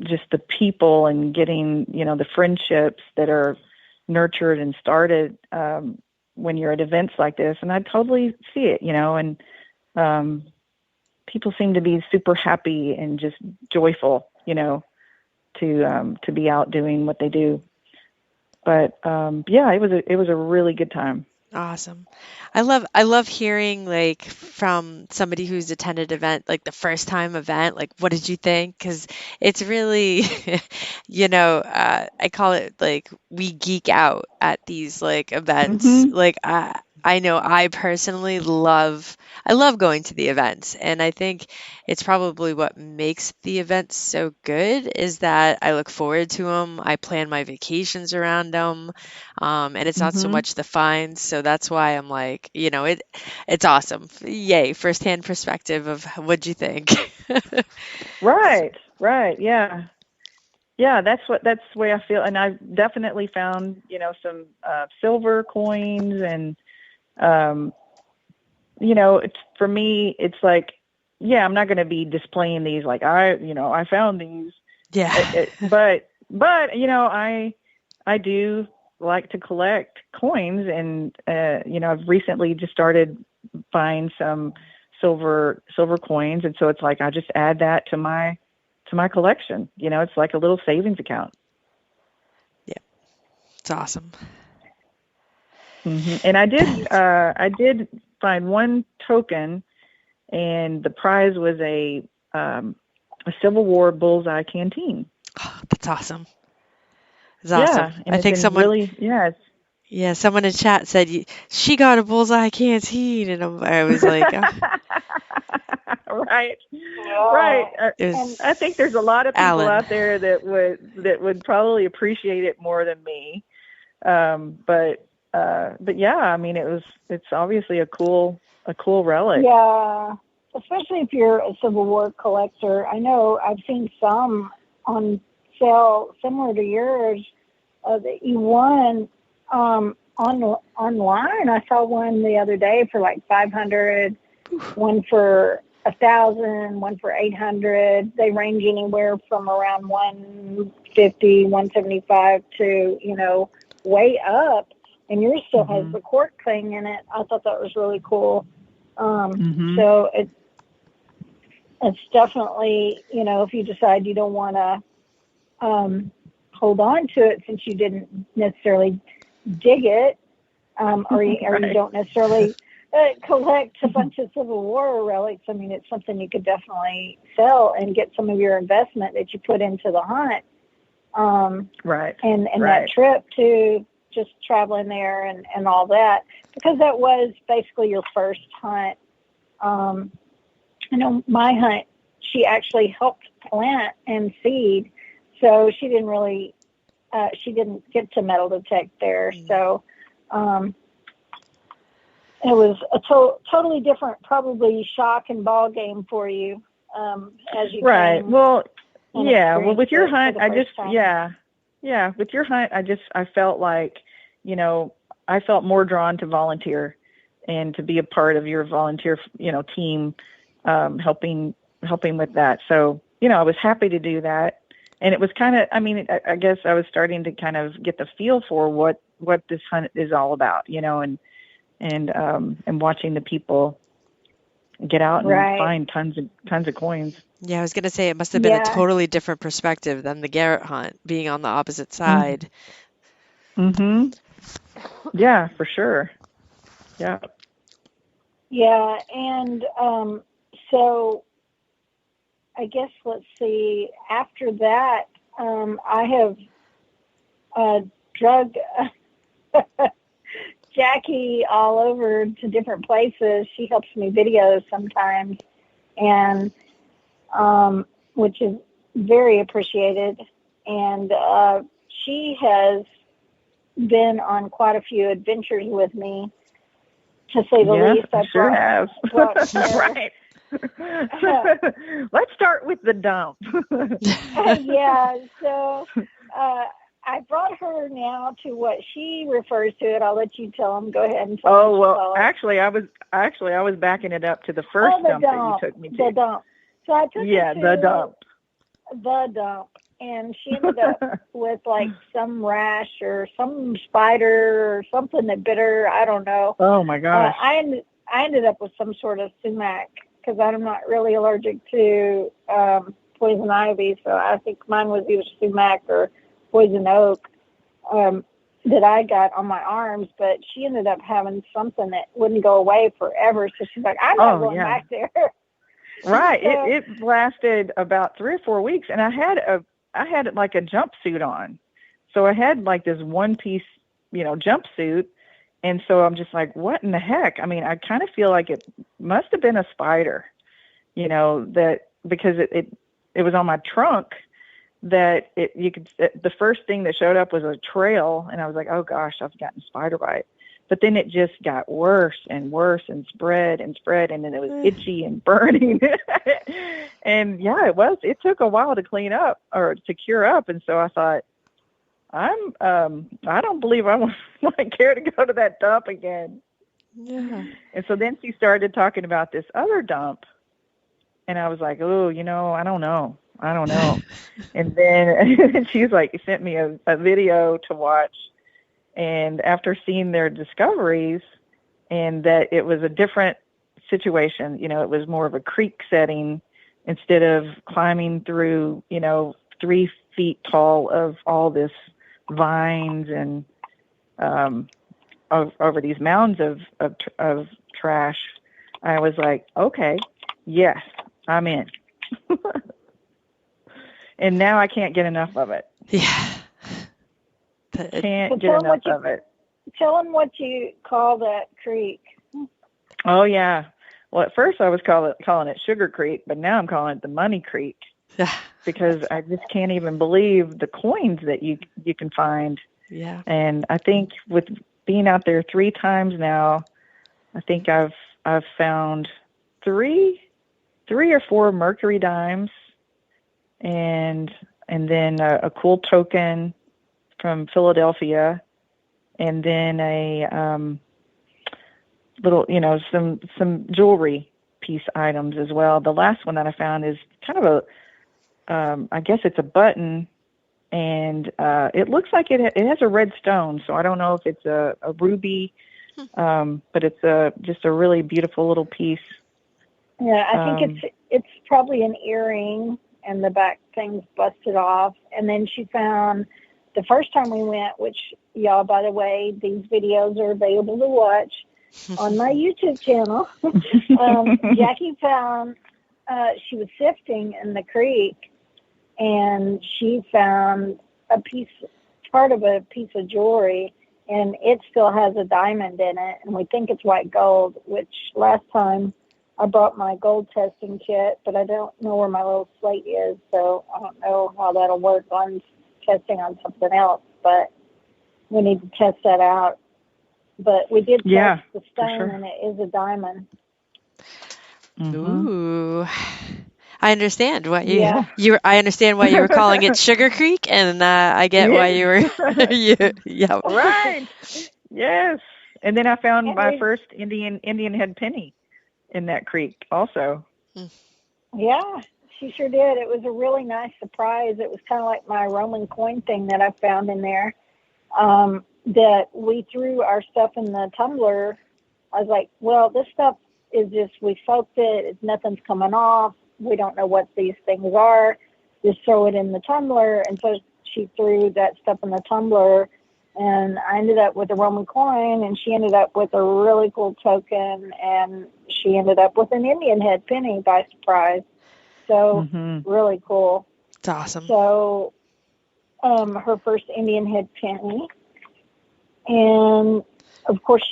just the people and getting, the friendships that are nurtured and started when you're at events like this. And I totally see it, and people seem to be super happy and just joyful, to be out doing what they do. But it was a really good time. Awesome. I love hearing like from somebody who's attended event like the first time event, like what did you think? Because it's really, I call it like we geek out at these like events. Hmm. Like I know I personally I love going to the events, and I think it's probably what makes the events so good is that I look forward to them. I plan my vacations around them. And it's not so Hmm. much the fines, so that's why I'm like, it's awesome. Yay, firsthand perspective of what'd you think? Right. Right. Yeah. Yeah. That's the way I feel. And I've definitely found, some silver coins and, um, for me, it's like, yeah, I'm not going to be displaying these like I found these, Yeah. but I do like to collect coins, and I've recently just started buying some silver coins, and so it's like I just add that to my collection. It's like a little savings account. Yeah, it's awesome. And I did find one token, and the prize was a Civil War bullseye canteen. Oh, that's awesome. It's awesome. Yeah, and I it's think in really, yeah, it's yeah, someone in chat said she got a bullseye canteen, and I was like, right, right. Yeah. it And I was think there's a lot of people Alan. out there that would probably appreciate it more than me. But yeah, I mean, it's obviously a cool relic. yeah, especially if you're a Civil War collector. I know I've seen some on sale similar to yours that you won online. I saw one the other day for like 500, one for 1,000, one for 800. They range anywhere from around 150, 175 to way up. And yours still has Hmm. the cork thing in it. I thought that was really cool. Hmm. So it's definitely, if you decide you don't want to hold on to it since you didn't necessarily dig it, or you Right. don't necessarily collect a bunch of Civil War relics. I mean, it's something you could definitely sell and get some of your investment that you put into the hunt, Right. and that Right. trip to just traveling there and all that, because that was basically your first hunt. My hunt, she actually helped plant and seed, so she didn't get to metal detect there. So it was a totally different, probably shock and ball game for you as you Right. came Well, and yeah. Well, with experienced your it for hunt, the I first just, time. yeah. With your hunt, I felt like, I felt more drawn to volunteer and to be a part of your volunteer, team, helping with that. So, I was happy to do that. And it was kind of, I mean, I guess I was starting to kind of get the feel for what this hunt is all about, and watching the people get out and Right. find tons of coins. Yeah, I was gonna say it must have been a Yeah. totally different perspective than the Garrett hunt, being on the opposite side. Mm-hmm. Yeah, for sure. Yeah. Yeah. And so I guess, let's see, after that, I have drug Jackie all over to different places. She helps me videos sometimes, and which is very appreciated. And she has been on quite a few adventures with me, to say the Yeah, least. I sure have. Brought her. Right. Let's start with the dump. Yeah, so I brought her now to what she refers to it. I'll let you tell them. Go ahead and tell Oh, them. well, actually I was backing it up to the first the dump that you dump. took me to. The dump. So I took Yeah, her to the dump. the dump, and she ended up with like some rash or some spider or something that bit her. I don't know. Oh my gosh. I ended up with some sort of sumac because I'm not really allergic to poison ivy, so I think mine was either sumac or poison oak that I got on my arms. But she ended up having something that wouldn't go away forever, so she's like, I'm not going back there. Right. So, it lasted about 3 or 4 weeks, and I had like a jumpsuit on. So I had like this one piece, jumpsuit. And so I'm just like, what in the heck? I mean, I kind of feel like it must have been a spider, that because it was on my trunk that the first thing that showed up was a trail. And I was like, oh gosh, I've gotten a spider bite. But then it just got worse and worse and spread. And then it was itchy and burning. And yeah, it took a while to clean up or to cure up. And so I thought, I don't believe I would care to go to that dump again. Yeah. And so then she started talking about this other dump. And I was like, oh, I don't know. And then she's like, sent me a video to watch. And after seeing their discoveries and that it was a different situation, it was more of a creek setting instead of climbing through, 3 feet tall of all this vines and over these mounds of trash. I was like, okay, yes, I'm in. And now I can't get enough of it. Yeah. Can't get enough of it. Tell them what you call that creek. Oh, yeah. Well, at first I was calling it Sugar Creek, but now I'm calling it the Money Creek. Because I just can't even believe the coins that you can find. Yeah. And I think with being out there 3 times now, I think I've found 3 or 4 mercury dimes, and then a cool token from Philadelphia, and then a little, some jewelry piece items as well. The last one that I found is kind of I guess it's a button, and it looks like it has a red stone, so I don't know if it's a ruby, but it's just a really beautiful little piece. Yeah, I think it's probably an earring, and the back thing's busted off. And then she found, the first time we went, which y'all, by the way, these videos are available to watch on my YouTube channel. Jackie found, she was sifting in the creek, and she found part of a piece of jewelry, and it still has a diamond in it, and we think it's white gold, which last time I brought my gold testing kit, but I don't know where my little slate is, so I don't know how that'll work on testing on something else, but we need to test that out. But we did test the stone, sure. And it is a diamond. Mm-hmm. Ooh. I understand what I understand why you were calling it Sugar Creek, and I get why you were Right. Yes. And then I found my first Indian head penny in that creek also. Yeah, she sure did. It was a really nice surprise. It was kind of like my Roman coin thing that I found in there. That we threw our stuff in the tumbler. I was like, well, this stuff is just, we soaked it. Nothing's coming off. We don't know what these things are. Just throw it in the tumbler. And so she threw that stuff in the tumbler, and I ended up with a Roman coin, and she ended up with a really cool token, and she ended up with an Indian head penny by surprise. So really cool. It's awesome. So her first Indian head penny. And of course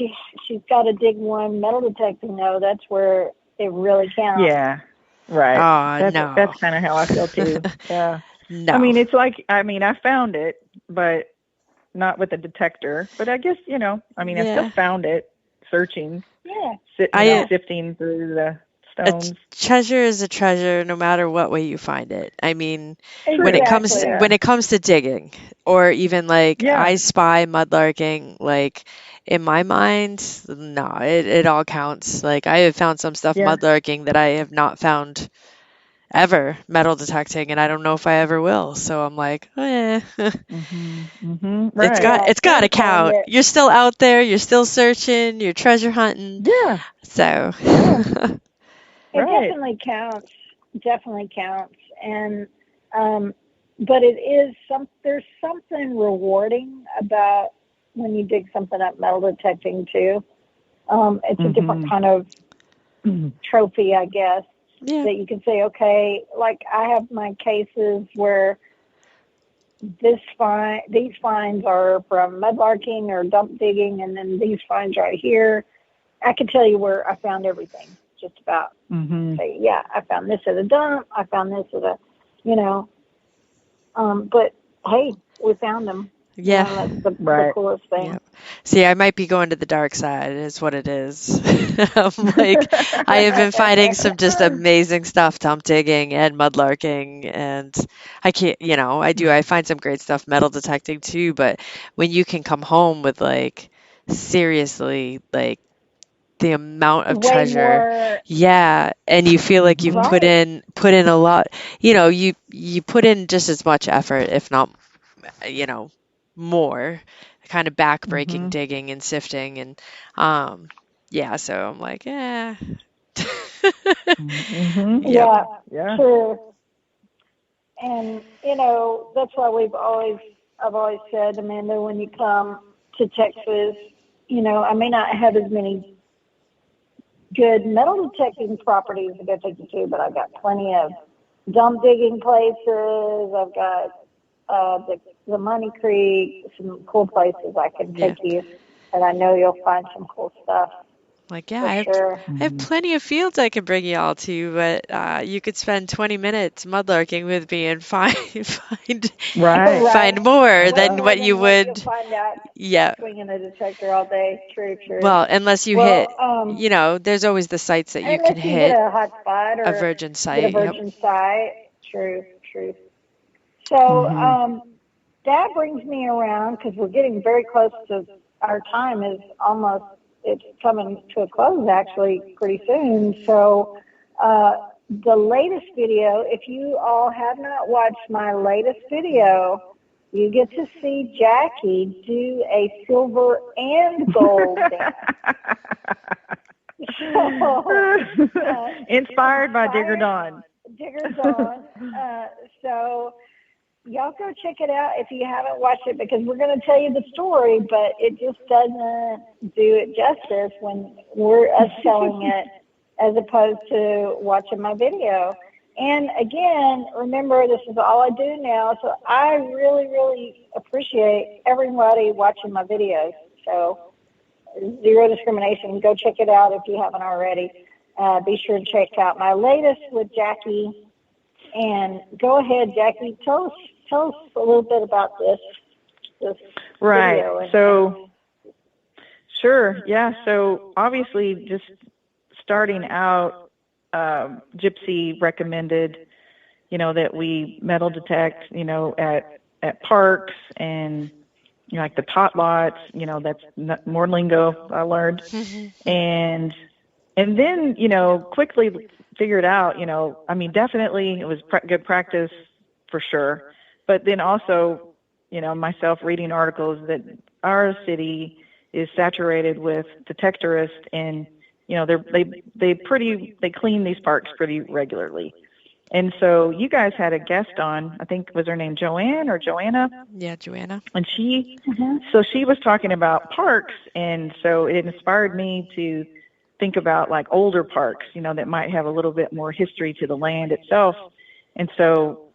she's got to dig one metal detecting though. That's where it really counts. Yeah. Right. Oh, no. That's kind of how I feel too. Yeah. No. I mean, it's like, I found it, but not with a detector. But I guess, I still found it searching. Yeah. Sifting through the stones. A treasure is a treasure no matter what way you find it. I mean, exactly. when it comes to digging, or even I spy mudlarking, in my mind, no, it all counts. I have found some stuff mudlarking that I have not found ever metal detecting, and I don't know if I ever will. So I'm like, eh. Right. It's got to Can't find count. it. You're still out there. You're still searching. You're treasure hunting. Yeah. So. It Right. definitely counts. Definitely counts. And but it is there's something rewarding about when you dig something up metal detecting too. It's a different kind of trophy, I guess, Yeah. that you can say, okay, like I have my cases where these finds are from mudlarking or dump digging, and then these finds right here. I can tell you where I found everything, just about. Say, yeah, I found this at a dump. I found this at a, but hey, we found them. Yeah. That's the coolest thing. Yeah. See, I might be going to the dark side, is what it is. I'm like, I have been finding some just amazing stuff, dump digging and mudlarking, and I can't, I find some great stuff metal detecting too, but when you can come home with like, seriously, like, the amount of Way treasure, more. yeah, and you feel like you've put Right. in a lot, you put in just as much effort, if not, more, kind of back-breaking digging and sifting, and yeah, so I'm like, yeah. Yeah, Yeah. true. And that's why I've always said, Amanda, when you come to Texas, I may not have as many good metal detecting properties to go take you to, but I've got plenty of dump digging places. I've got the Money Creek, some cool places I can take you, and I know you'll find some cool stuff. Like, yeah, for sure. I have plenty of fields I could bring you all to, but you could spend 20 minutes mudlarking with me and find more than what you would. You'll find out. Yeah. Swinging a detector all day. True. Well, unless you hit, there's always the sites that you can unless you hit hit. a hot spot or A virgin site. Get a virgin site. True. So that brings me around because we're getting very close to our time is almost. It's coming to a close actually pretty soon. So the latest video, if you all have not watched my latest video, you get to see Jackie do a silver and gold dance. Inspired by Digger Dawn. So y'all go check it out if you haven't watched it, because we're going to tell you the story, but it just doesn't do it justice when we're us telling it as opposed to watching my video. And again, remember, this is all I do now, so I really, really appreciate everybody watching my videos. So zero discrimination. Go check it out if you haven't already. Be sure to check out my latest with Jackie. And go ahead, Jackie. Tell us a little bit about this right. video. So, sure. Yeah. So obviously, just starting out, Gypsy recommended, that we metal detect, at parks and like the tot lots. That's more lingo I learned, and then quickly figured out, definitely it was good practice for sure. But then also, myself reading articles that our city is saturated with detectorists, and they clean these parks pretty regularly. And so you guys had a guest on, I think was her name Joanne or Joanna? Yeah, Joanna. And so she was talking about parks, and so it inspired me to think about like older parks, that might have a little bit more history to the land itself. And so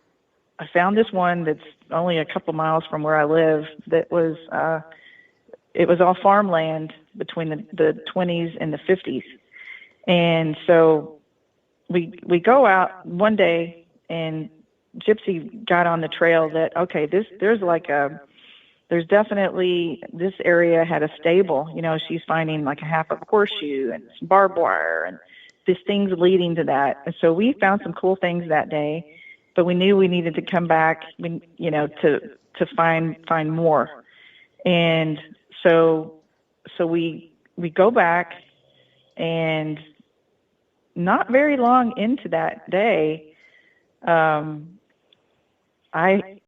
I found this one that's only a couple miles from where I live that was, it was all farmland between the 20s and the 50s. And so we go out one day, and Gypsy got on the trail that, okay, there's definitely, this area had a stable. She's finding like a half of a horseshoe and some barbed wire and these things leading to that. And so we found some cool things that day, but we knew we needed to come back, to find more. And so we go back, and not very long into that day, Um, I